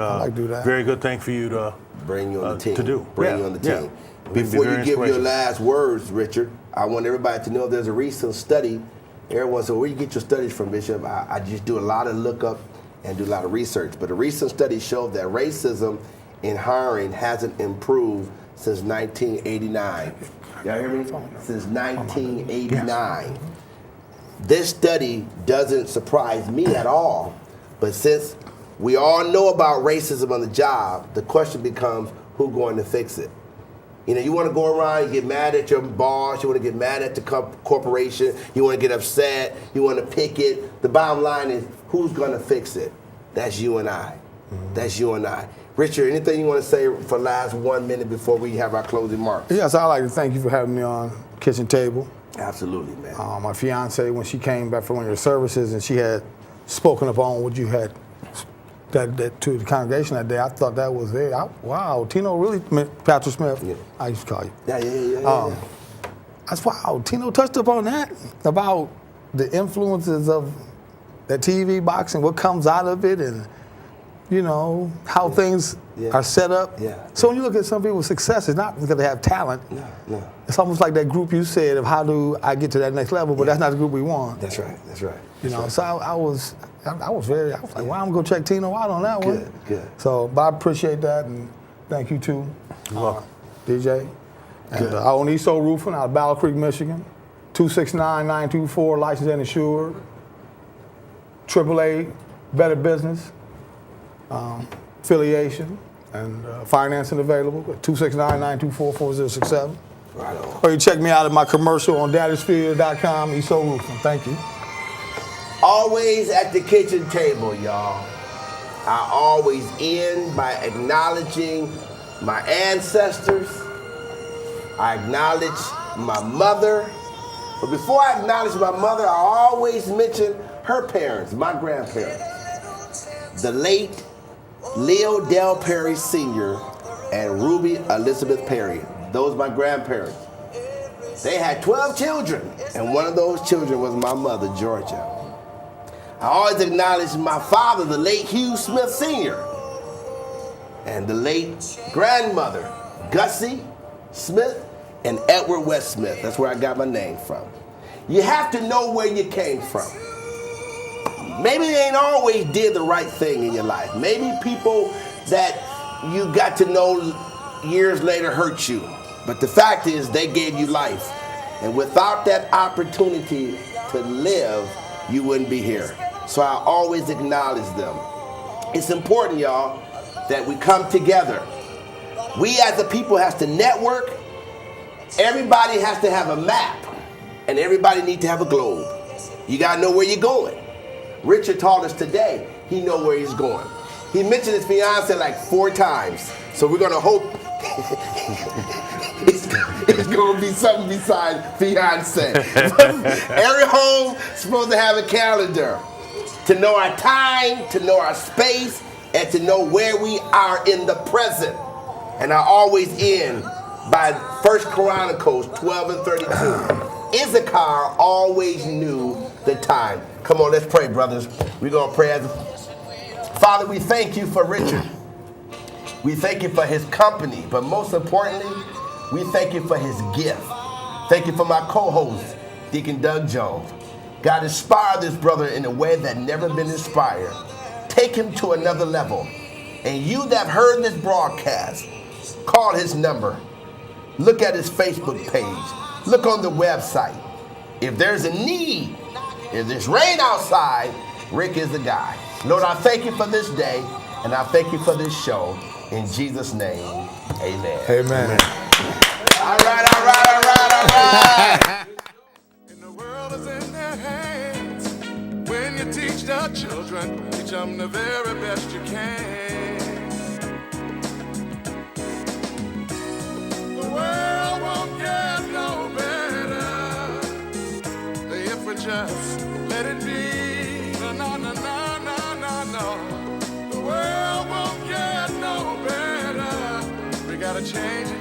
very good thing for you to bring you on the team. To do. Bring you on the team. It'd be Before very you give your inspirational. last words, Richard, I want everybody to know there's a recent study. Everyone said, where you get your studies from, Bishop? I just do a lot of lookup and do a lot of research. But a recent study showed that racism in hiring hasn't improved since 1989. Y'all hear me? Since 1989. This study doesn't surprise me at all, but since we all know about racism on the job, the question becomes, who's going to fix it? You know, you want to go around, you get mad at your boss, you want to get mad at the corporation, you want to get upset, you want to pick it. The bottom line is, who's going to fix it? That's you and I. That's you and I. Richard, anything you want to say for the last 1 minute before we have our closing marks? Yes, I'd like to thank you for having me on Kitchen Table. Absolutely, man. My fiance, when she came back from one of your services and she had spoken upon what you had that to the congregation that day, I thought that was very, wow, Tino really, Patrick Smith, Yeah. I used to call you. Yeah. That's wow, Tino touched upon that, about the influences of that TV box and what comes out of it, and you know, how things Yeah. are set up. Yeah. So when you look at some people's success, it's not because they have talent. No. It's almost like that group you said of how do I get to that next level, but that's not the group we want. That's right. You know, so I was like, well, I'm gonna go check Tino out on that one. Good. So, but I appreciate that, and thank you too, DJ. And I own ESO Roofing out of Battle Creek, Michigan. 269-924, licensed and insured. AAA, Better Business, affiliation, and financing available at 269-924-4067. Right on. Or you check me out at my commercial on daddysphere.com, ESO Roofing. Thank you. Always at the kitchen table, y'all. I always end by acknowledging my ancestors. I acknowledge my mother. But before I acknowledge my mother, I always mention her parents, my grandparents. The late Leo Del Perry Sr. and Ruby Elizabeth Perry. Those my grandparents. They had 12 children, and one of those children was my mother, Georgia. I always acknowledge my father, the late Hugh Smith Sr., and the late grandmother, Gussie Smith and Edward West Smith. That's where I got my name from. You have to know where you came from. Maybe they ain't always did the right thing in your life. Maybe people that you got to know years later hurt you. But the fact is they gave you life. And without that opportunity to live, you wouldn't be here. So I always acknowledge them. It's important, y'all, that we come together. We as a people have to network. Everybody has to have a map. And everybody needs to have a globe. You gotta know where you're going. Richard taught us today, he know where he's going. He mentioned his fiance like 4 times. So we're gonna hope it's gonna be something besides fiance. Every home is supposed to have a calendar to know our time, to know our space, and to know where we are in the present. And I always end by 1 Chronicles 12 and 32. Issachar always knew the time. Come on, let's pray, brothers. We're going to pray. Father, we thank you for Richard. We thank you for his company, but most importantly, we thank you for his gift. Thank you for my co-host, Deacon Doug Jones. God, inspire this brother in a way that never been inspired. Take him to another level. And you that heard this broadcast, call his number. Look at his Facebook page. Look on the website. If there's a need, if there's rain outside, Rick is the guy. Lord, I thank you for this day, and I thank you for this show. In Jesus' name, amen. Amen. All right. And the world is in their hands. When you teach the children, teach them the very best you can. The world won't get no better if we just let it be. No. The world won't get no better. We gotta change it.